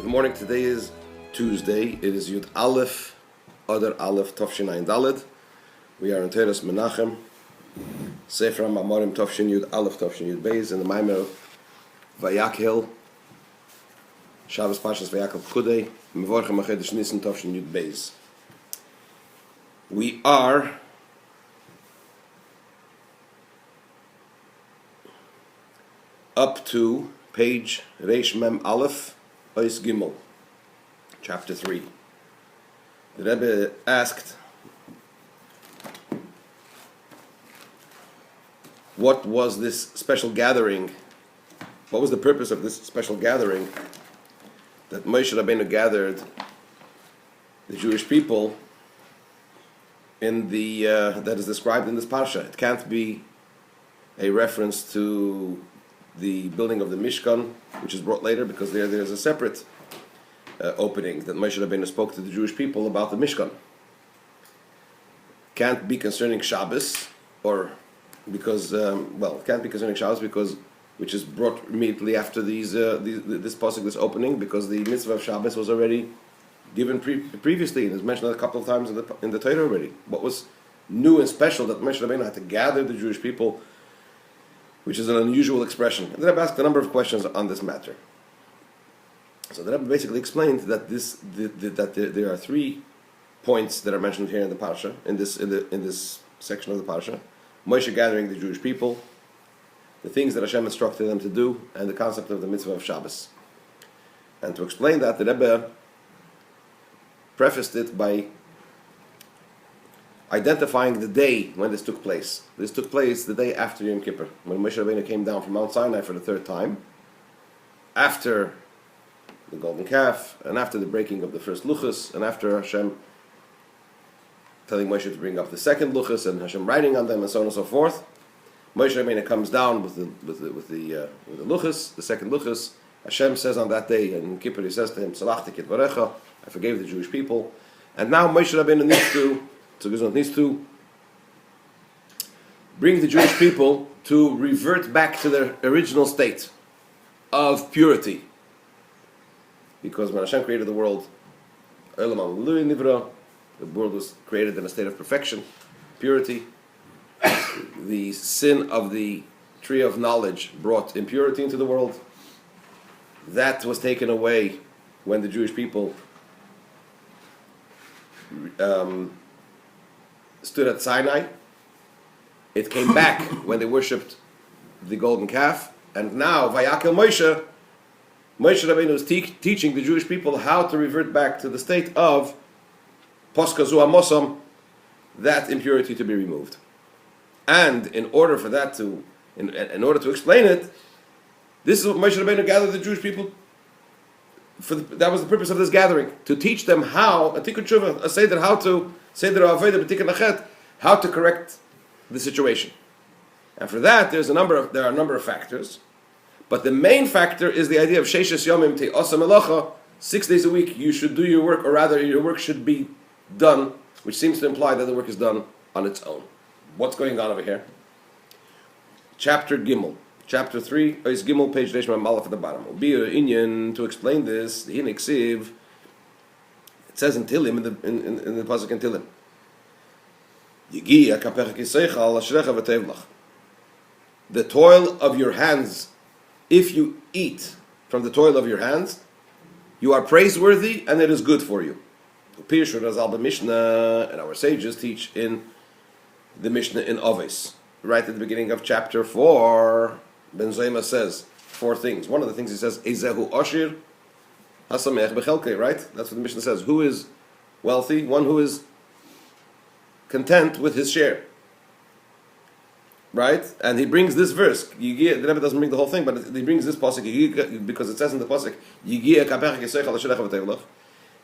Good morning. Today is Tuesday. It is Yud Aleph, Adar Aleph, Tofshin Ayin Daled. We are in Teres Menachem, Sefer Mamarim Tofshin Yud Aleph, Tofshin Yud Beis, in the Mamar Vayakhel, Shabbos Pashas Vayakhel Kudei, Mevorchem Achedesh Nissen Tofshin Yud Beis. We are up to page Reish Mem Aleph, Ois Gimel, chapter 3. The Rebbe asked, what was this special gathering? What was the purpose of this special gathering that Moshe Rabbeinu gathered the Jewish people in the that is described in this parsha? It can't be a reference to the building of the Mishkan, which is brought later, because there's a separate opening that Moshe Rabbeinu spoke to the Jewish people about the Mishkan. Can't be concerning Shabbos, or because it can't be concerning Shabbos because which is brought immediately after this pasuk, this opening, because the mitzvah of Shabbos was already given previously, and is mentioned a couple of times in the Torah already. What was new and special that Moshe Rabbeinu had to gather the Jewish people, which is an unusual expression. And the Rebbe asked a number of questions on this matter. So the Rebbe basically explained that there are 3 points that are mentioned here in the parsha, in this section of the parsha: Moshe gathering the Jewish people, the things that Hashem instructed them to do, and the concept of the mitzvah of Shabbos. And to explain that, the Rebbe prefaced it by identifying the day when this took place. This took place the day after Yom Kippur, when Moshe Rabbeinu came down from Mount Sinai for the 3rd time, after the golden calf, and after the breaking of the first luchos, and after Hashem telling Moshe to bring up the second luchos, and Hashem writing on them, and so on and so forth. Moshe Rabbeinu comes down with the luchos, the second luchos. Hashem says on that day, and in Kippur he says to him, "Salachti kitvarecha," I forgave the Jewish people. And now Moshe Rabbeinu needs to bring the Jewish people to revert back to their original state of purity. Because when Hashem created the world, the world was created in a state of perfection, purity. The sin of the tree of knowledge brought impurity into the world. That was taken away when the Jewish people stood at Sinai. It came back when they worshipped the golden calf. And now, Vayakhel Moshe Rabbeinu is teaching the Jewish people how to revert back to the state of Poskazu Amosam, that impurity to be removed. And in order for that in order to explain it, this is what Moshe Rabbeinu gathered the Jewish people for. That was the purpose of this gathering, to teach them how, a tikkun tshuva, a seder, how to seder aveda b'tikkun achet, how to correct the situation. And for that, there are a number of factors, but the main factor is the idea of sheishes yomim te'osa melacha. 6 days a week you should do your work, or rather your work should be done, which seems to imply that the work is done on its own. What's going on over here? Chapter Gimel. Chapter 3, Ois Gimel, page Reish Mem Aleph at the bottom. To explain this, the Hiniksiv, it says in Tilim, in the pasuk in Tilim, Yigia kapecha kiseichal ashrecha v'tevlach. The toil of your hands, if you eat from the toil of your hands, you are praiseworthy and it is good for you. Pirshu Razal Mishnah, and our sages teach in the Mishnah in Ovis, right at the beginning of chapter 4. Ben Zayma says 4 things. One of the things he says, Ezehu Oshir Hasamech Bechelke, right? That's what the Mishnah says. Who is wealthy? One who is content with his share. Right? And he brings this verse. The Rebbe doesn't bring the whole thing, but he brings this pasuk, because it says in the pasuk,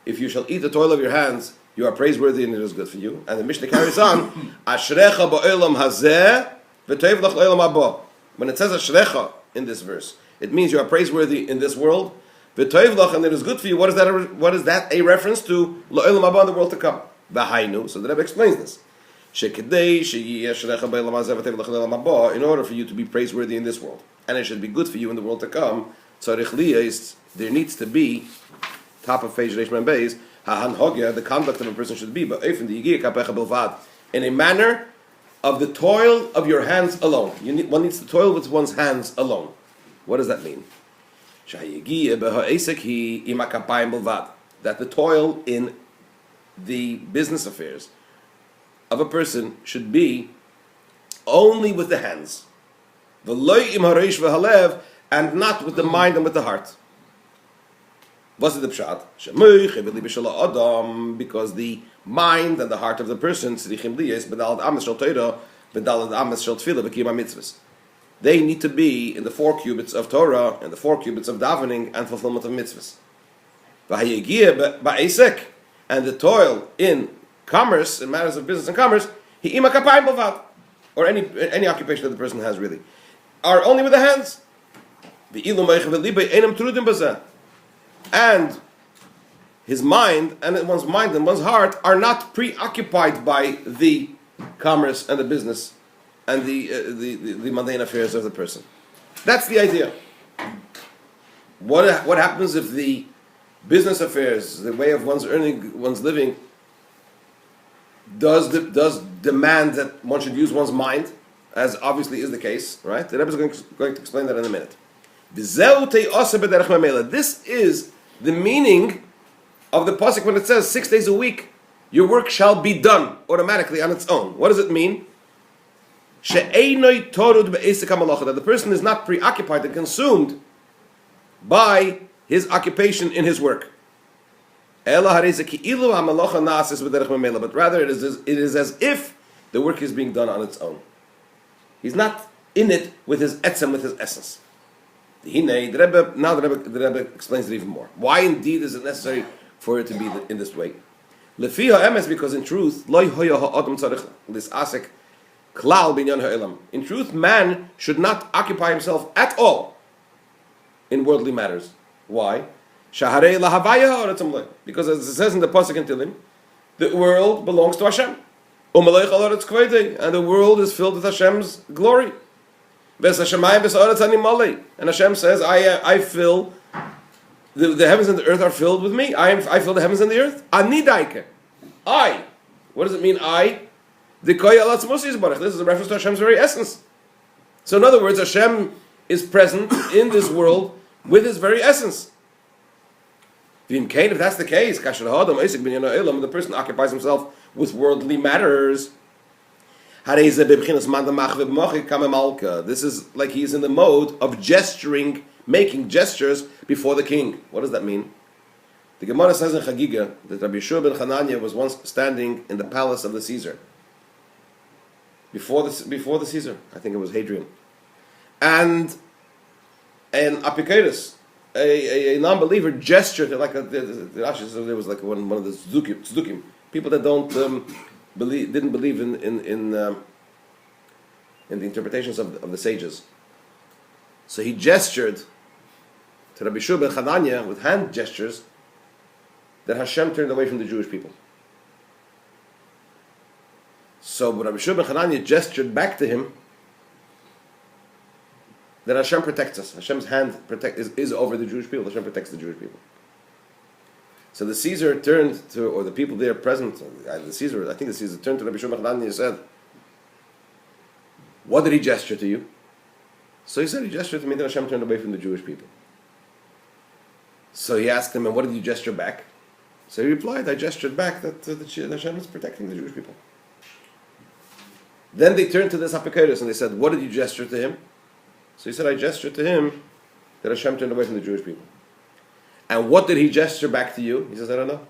if you shall eat the toil of your hands, you are praiseworthy and it is good for you. And the Mishnah carries on, Ashrecha ba'olam hazeh v'tevlach l'olam haba. When it says Ashrecha in this verse, it means you are praiseworthy in this world, v'tevlach, and it is good for you. What is that a reference to? L'olam haba, in the world to come. V'hainu. So the Rebbe explains this. In order for you to be praiseworthy in this world, and it should be good for you in the world to come, there needs to be, top of page Reish Mem Beis, the conduct of a person should be, but in a manner of the toil of your hands alone. One needs to toil with one's hands alone. What does that mean? That the toil in the business affairs of a person should be only with the hands, and not with the mind and with the heart. What's the pshat? Because the mind and the heart of the person, they need to be in the 4 cubits of Torah and the 4 cubits of davening and fulfillment of mitzvahs. And the toil in commerce, in matters of business and commerce, or any occupation that the person has really, are only with the hands. And his mind and one's heart are not preoccupied by the commerce and the business and the mundane affairs of the person. That's the idea. What happens if the business affairs, the way of one's earning, one's living, does demand that one should use one's mind, as obviously is the case, right? The Rebbe is going to explain that in a minute. This is the meaning of the pasuk when it says 6 days a week, your work shall be done automatically on its own. What does it mean? That the person is not preoccupied and consumed by his occupation in his work. But rather it is as if the work is being done on its own. He's not in it with his etzem, with his essence. Now the Rebbe explains it even more. Why indeed is it necessary for it to be in this way? Because in truth, in truth, man should not occupy himself at all in worldly matters. Why? Because as it says in the pasuk in Tehillim, the world belongs to Hashem, and the world is filled with Hashem's glory. And Hashem says, I fill the heavens and the earth are filled with me. I fill the heavens and the earth. I. What does it mean? I. This is a reference to Hashem's very essence. So in other words, Hashem is present in this world with His very essence. If that's the case, the person occupies himself with worldly matters. This is like he's in the mode of gesturing, making gestures before the king. What does that mean? The Gemara says in Chagiga that Rabbi Shiur ben Hanania was once standing in the palace of the Caesar. Before the Caesar, I think it was Hadrian. And an Apicurus, a non-believer, gestured like the Rashi says there was like one of the Tzdukim, people that didn't believe in the interpretations of the sages. So he gestured to Rabbi Shiur ben Hanania with hand gestures that Hashem turned away from the Jewish people. So Rabbi Shiur ben Hanania gestured back to him that Hashem protects us. Hashem's hand is over the Jewish people. Hashem protects the Jewish people. So the Caesar turned to, or the people there present, I think the Caesar turned to Rabbi Shiur ben Hanania and said, what did he gesture to you? So he said, he gestured to me that Hashem turned away from the Jewish people. So he asked him, and what did you gesture back? So he replied, I gestured back that Hashem is protecting the Jewish people. Then they turned to this Apicurus and they said, what did you gesture to him? So he said, I gestured to him that Hashem turned away from the Jewish people. And what did he gesture back to you? He says, I don't know.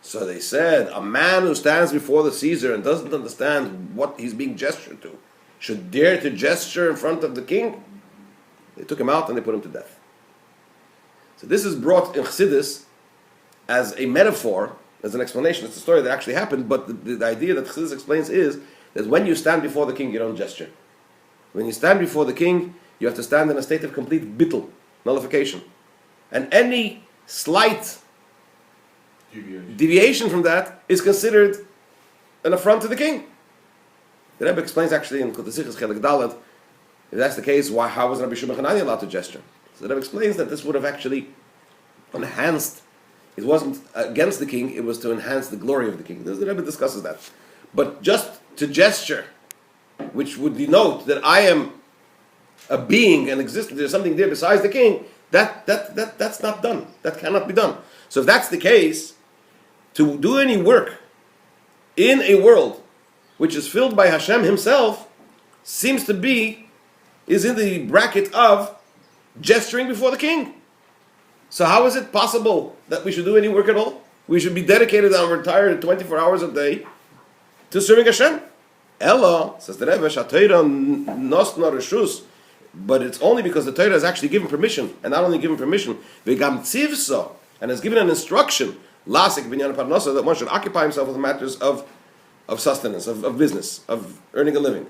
So they said, a man who stands before the Caesar and doesn't understand what he's being gestured to should dare to gesture in front of the king? They took him out and they put him to death. So this is brought in Chassidus as a metaphor, as an explanation. It's a story that actually happened, but the idea that Chassidus explains is that when you stand before the king, you don't gesture. When you stand before the king, you have to stand in a state of complete bittul, nullification. And any slight deviation from that is considered an affront to the king. The Rebbe explains actually in Kutasichas Chelik Dalet, if that's the case, how was Rabbi Shiur ben Hanania allowed to gesture? So the Rebbe explains that this would have actually enhanced. It wasn't against the king; it was to enhance the glory of the king. The Rebbe discusses that. But just to gesture, which would denote that I am a being and existence, there's something there besides the king. That's not done. That cannot be done. So if that's the case, to do any work in a world which is filled by Hashem Himself seems to is in the bracket of gesturing before the king. So how is it possible that we should do any work at all? We should be dedicated our entire 24 hours a day to serving Hashem. Ella, says the Rebbe, Shatayra nosna reshus, but it's only because the Torah has actually given permission, and not only given permission, v'gam tzivso, and has given an instruction, lasik binyan parnasa, that one should occupy himself with matters of sustenance, of business, of earning a living.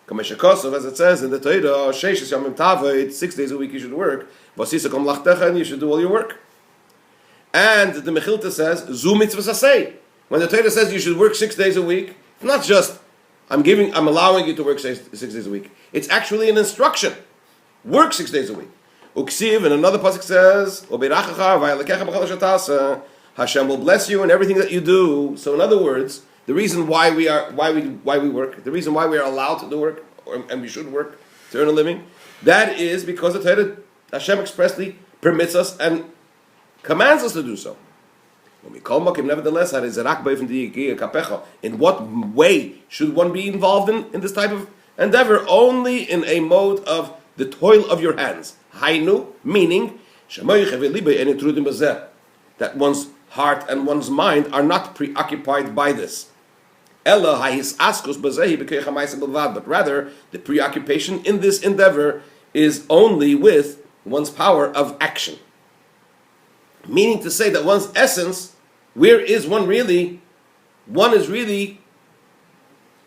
Kameshakosov, as it says in the Torah, sheishis yamim tavit, 6 days a week you should work, vasisakom lachtecha, and you should do all your work. And the Mechilta says, zu mitzvah sasei. When the Torah says you should work 6 days a week, not just I'm allowing you to work 6 days a week. It's actually an instruction. Work 6 days a week. Uksiv, and another pasuk says, Hashem will bless you in everything that you do. So in other words, the reason why we work, the reason why we are allowed to do work, and we should work to earn a living, that is because the Torah, Hashem expressly permits us and commands us to do so. Nevertheless, in what way should one be involved in this type of endeavor? Only in a mode of the toil of your hands. Hainu, meaning that one's heart and one's mind are not preoccupied by this. But rather, the preoccupation in this endeavor is only with one's power of action. Meaning to say that one's essence, where is one really? One is really,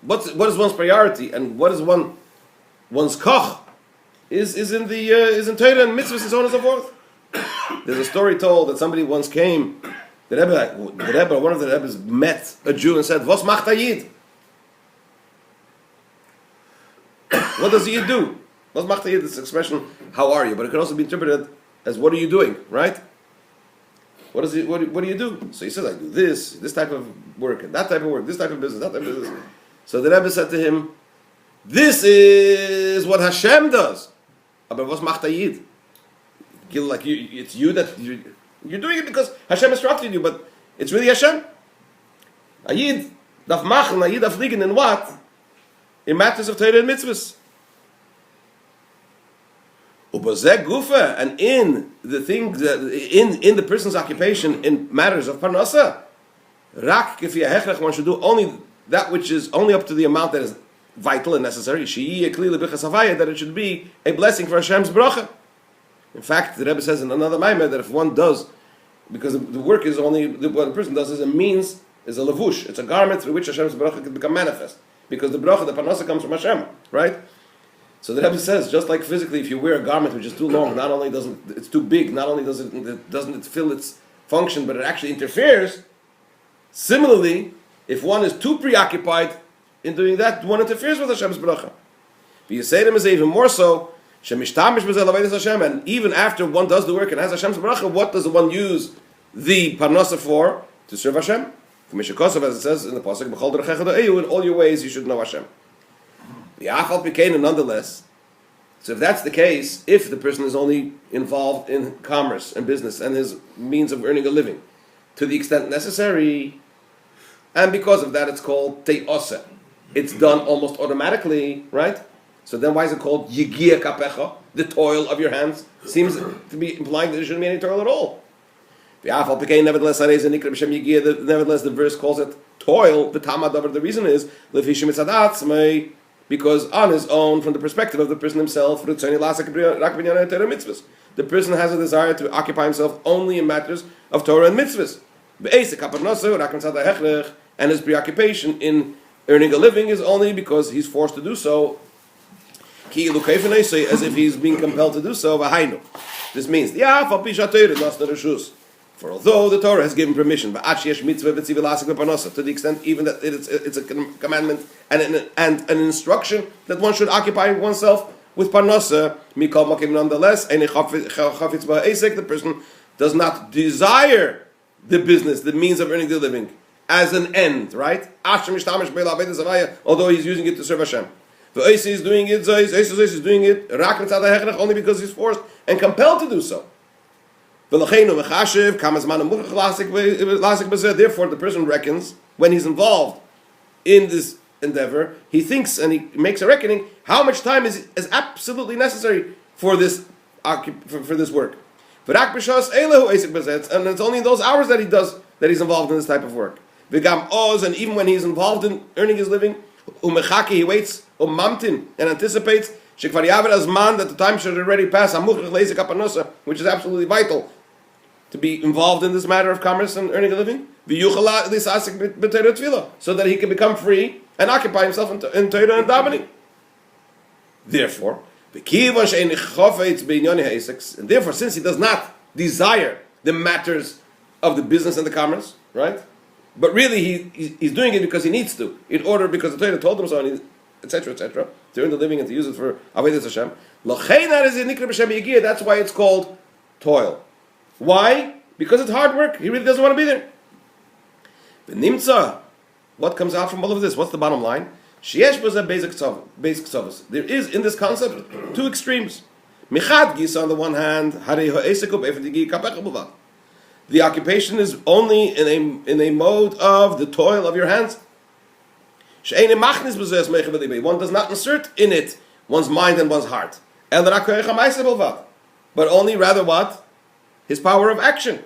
what is one's priority, and what is one's koch is in Torah and mitzvahs and so on and so forth. There's a story told that somebody once came. One of the Rebbes met a Jew and said, "Vos macht a Yid?" What does a Yid do? Vos macht a Yid? This expression, "How are you?" But it can also be interpreted as "What are you doing?" Right? What do you do? So he says, I do this type of work, and that type of work, this type of business, that type of business. So the Rebbe said to him, this is what Hashem does. Aber was macht a Yid? Like it's you that you're doing it because Hashem instructed you, but it's really Hashem. A Yid darf machen, a Yid darf liegen in what? In matters of Torah and mitzvahs. And in the things in the person's occupation in matters of parnasa, one should do only that which is only up to the amount that is vital and necessary. That it should be a blessing for Hashem's bracha. In fact, the Rebbe says in another Maimed that if one does, because the work is only what the person does is a means, is a levush. It's a garment through which Hashem's bracha can become manifest. Because the bracha, the parnasa, comes from Hashem, right? So the Rebbe says, just like physically, if you wear a garment which is too long, not only it's too big, not only doesn't it fill its function, but it actually interferes. Similarly, if one is too preoccupied in doing that, one interferes with Hashem's bracha. The Yisayim is even more so. And even after one does the work and has Hashem's bracha, what does one use the parnasa for? To serve Hashem. As it says in the pasuk, in all your ways you should know Hashem. Nonetheless, so if that's the case, if the person is only involved in commerce and business and his means of earning a living to the extent necessary, and because of that it's called te'oseh, it's done almost automatically, right? So then why is it called yigia kapecha, the toil of your hands? Seems to be implying that there shouldn't be any toil at all. Nevertheless, the verse calls it toil. The reason is because on his own, from the perspective of the person himself, the person has a desire to occupy himself only in matters of Torah and mitzvahs. And his preoccupation in earning a living is only because he's forced to do so, as if he's being compelled to do so. This means, for although the Torah has given permission, to the extent even that it's a commandment and an instruction that one should occupy oneself with parnasa, mikol makim nonetheless, the person does not desire the business, the means of earning the living, as an end, right? Although he's using it to serve Hashem. The Oisi is doing it, is doing it only because he's forced and compelled to do so. Therefore, the person reckons, when he's involved in this endeavor, he thinks and he makes a reckoning how much time is absolutely necessary for this work. And it's only in those hours that he's involved in this type of work. And even when he's involved in earning his living, he waits, and anticipates that the time should already pass, which is absolutely vital to be involved in this matter of commerce and earning a living, so that he can become free and occupy himself in Torah and davening. Therefore, and therefore, since he does not desire the matters of the business and the commerce, right? But really, he's doing it because he needs to, because the Torah told him so, etc., to earn the living and to use it for Avodas Hashem. That's why it's called toil. Why? Because it's hard work. He really doesn't want to be there. What comes out from all of this? What's the bottom line? Was a basic service. There is in this concept two extremes. Michad gisa on the one hand, the occupation is only in a mode of the toil of your hands. One does not insert in it one's mind and one's heart. But only rather what? His power of action.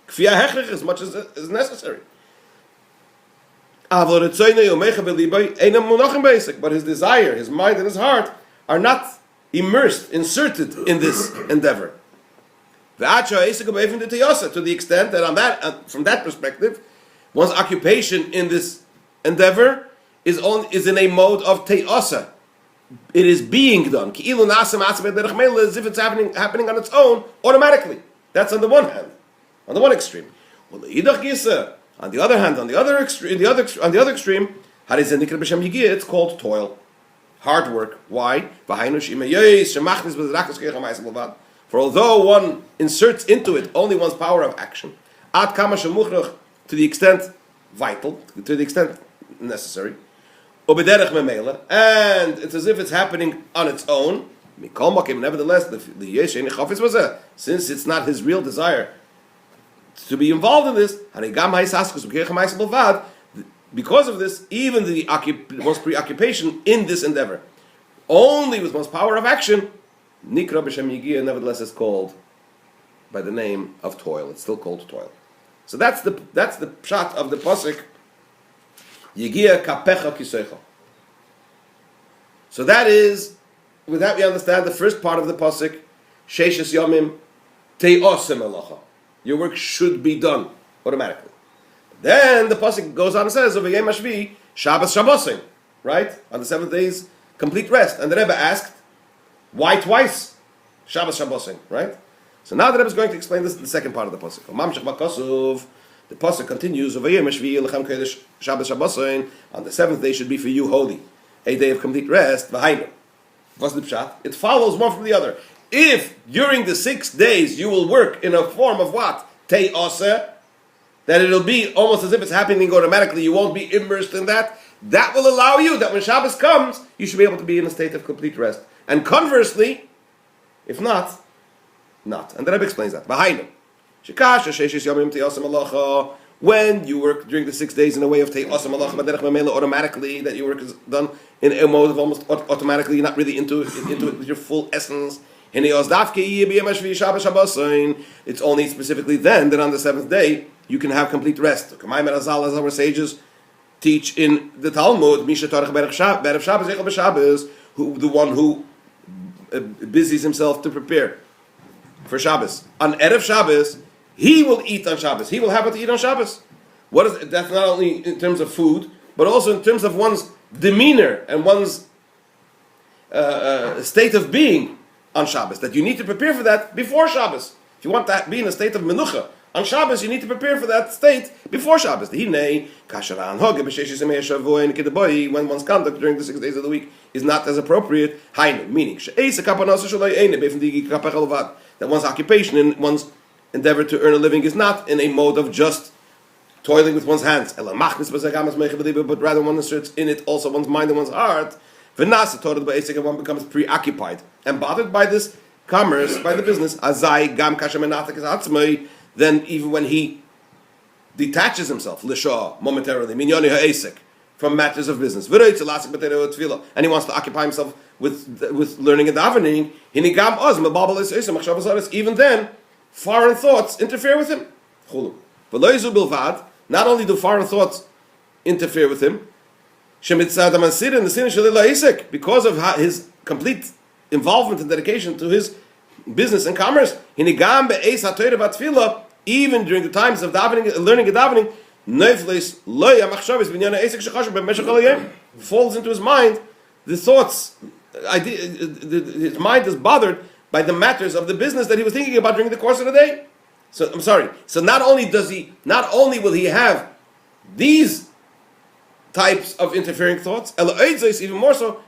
As much as is necessary. But his desire, his mind and his heart are not inserted in this endeavor. To the extent that from that perspective, one's occupation in this endeavor is in a mode of te'asa. It is being done. As if it's happening on its own automatically. That's on the one hand, on the one extreme. On the other hand, on the other extreme, it's called toil, hard work. Why? For although one inserts into it only one's power of action, to the extent vital, to the extent necessary, and it's as if it's happening on its own. Nevertheless, since it's not his real desire to be involved in this, because of this, even one's preoccupation in this endeavor, only with one's power of action, nevertheless is called by the name of toil. It's still called toil. So that's the pshat of the pasuk. Yigia kapecha kisecha. So that is, with that we understand the first part of the pasuk. Sheishes yomim te'osem elacha. Your work should be done automatically. Then the pasuk goes on and says, "Over Yom Hashvi, Shabbos Shabbosim." Right, on the 7th day's complete rest. And the Rebbe asked, "Why twice Shabbos Shabbosim?" Right. So now the Rebbe is going to explain this in the second part of the pasuk. The pasuk continues, "Over Yom Hashvi, Lechem Kodesh Shabbos Shabbosim." On the 7th day should be for you holy, a day of complete rest. V'hainu. What's the pshat? It follows one from the other. If during the 6 days you will work in a form of what? Te'oseh, that it'll be almost as if it's happening automatically, you won't be immersed in that, that will allow you that when Shabbos comes, you should be able to be in a state of complete rest. And conversely, if not, not. And the Rebbe explains that. When you work during the 6 days in a way of te'oseh malacha, automatically, that your work is done in a mode of almost automatically, you're not really into it with your full essence. It's only specifically then that on the 7th day you can have complete rest. As our sages teach in the Talmud, the one who busies himself to prepare for Shabbos. On Erev Shabbos, he will eat on Shabbos. He will have what to eat on Shabbos. What is that's not only in terms of food, but also in terms of one's demeanor and one's state of being on Shabbos. That you need to prepare for that before Shabbos. If you want to be in a state of menucha, On Shabbos, you need to prepare for that state before Shabbos. When one's conduct during the 6 days of the week is not as appropriate, meaning that one's occupation and one's endeavor to earn a living is not in a mode of just toiling with one's hands, but rather one inserts in it also one's mind and one's heart. One becomes preoccupied and bothered by this commerce, by the business. Then even when he detaches himself, momentarily, from matters of business, and he wants to occupy himself with learning and davening, even then, foreign thoughts interfere with him. Not only do foreign thoughts interfere with him, because of his complete involvement and dedication to his business and commerce, even during the times of davening, learning and davening, falls into his mind the thoughts. His mind is bothered by the matters of the business that he was thinking about during the course of the day. So I'm sorry. So not only will he have these types of interfering thoughts, even more so,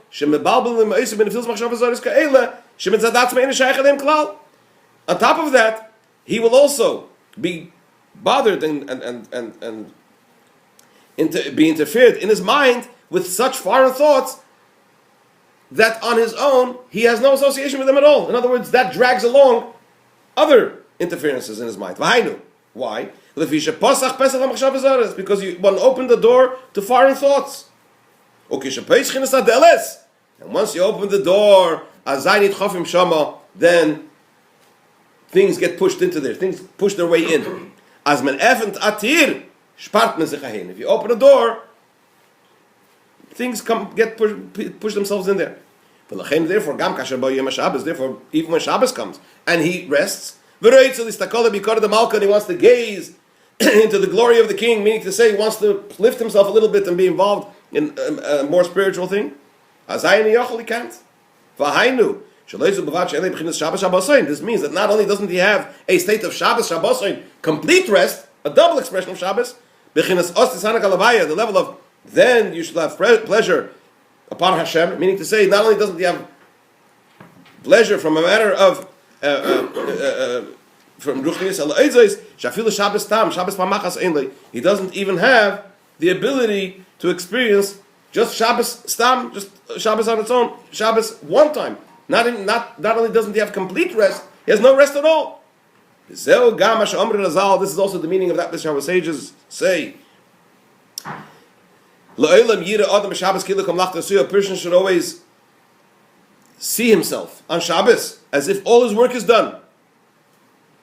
on top of that, he will also be bothered and be interfered in his mind with such foreign thoughts that on his own he has no association with them at all. In other words, that drags along other interferences in his mind. Why? Because one opened the door to foreign thoughts. And once you open the door, then things get pushed into there. Things push their way in. If you open a door, things push themselves in there. Therefore, even when Shabbos comes and he rests, and he wants to gaze into the glory of the king, meaning to say he wants to lift himself a little bit and be involved in a more spiritual thing, he can't. This means that not only doesn't he have a state of Shabbos, complete rest, a double expression of Shabbos, the level of then you should have pleasure upon Hashem, meaning to say not only doesn't he have pleasure from a matter of from Ruchnius Shafilu Shabbos Tam, Shabbos Pamachas Einlei. He doesn't even have the ability to experience just Shabbos Stam, just Shabbos on its own, Shabbos one time. Not only doesn't he have complete rest, he has no rest at all. This is also the meaning of that which our sages say. A person should always see himself on Shabbos as if all his work is done.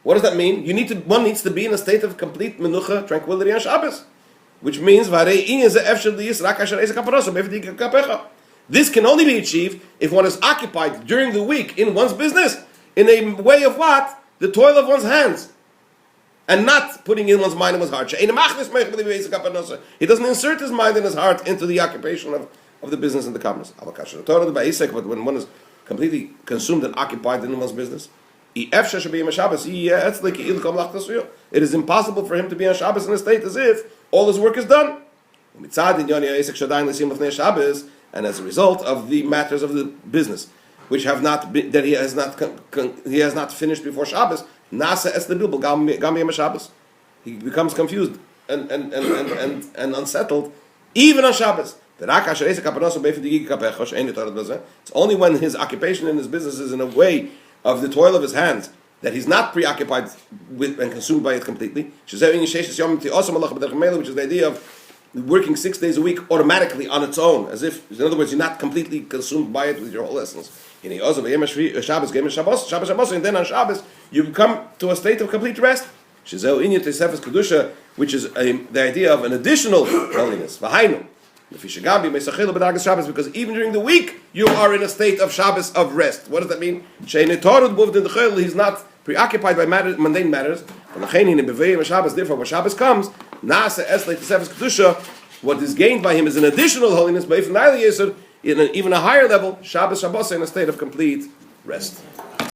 What does that mean? One needs to be in a state of complete menucha, tranquility on Shabbos, which means this can only be achieved if one is occupied during the week in one's business in a way of what? The toil of one's hands, and not putting in one's mind and one's heart. He doesn't insert his mind and his heart into the occupation of the business and the commerce. But when one is completely consumed and occupied in one's business, it is impossible for him to be on Shabbos in a state as if all his work is done. And as a result of the matters of the business, which have not been, that he has not finished before Shabbos, he becomes confused and unsettled even on Shabbos. It's only when his occupation in his business is in a way of the toil of his hands that he's not preoccupied with and consumed by it completely, which is the idea of working 6 days a week automatically on its own, as if, in other words, you're not completely consumed by it with your whole essence. And then on Shabbos, you come to a state of complete rest, which is the idea of an additional holiness. Because even during the week, you are in a state of Shabbos of rest. What does that mean? He's not preoccupied by mundane matters. Therefore, when Shabbos comes, what is gained by him is an additional holiness, but in an even a higher level, Shabbos in a state of complete rest.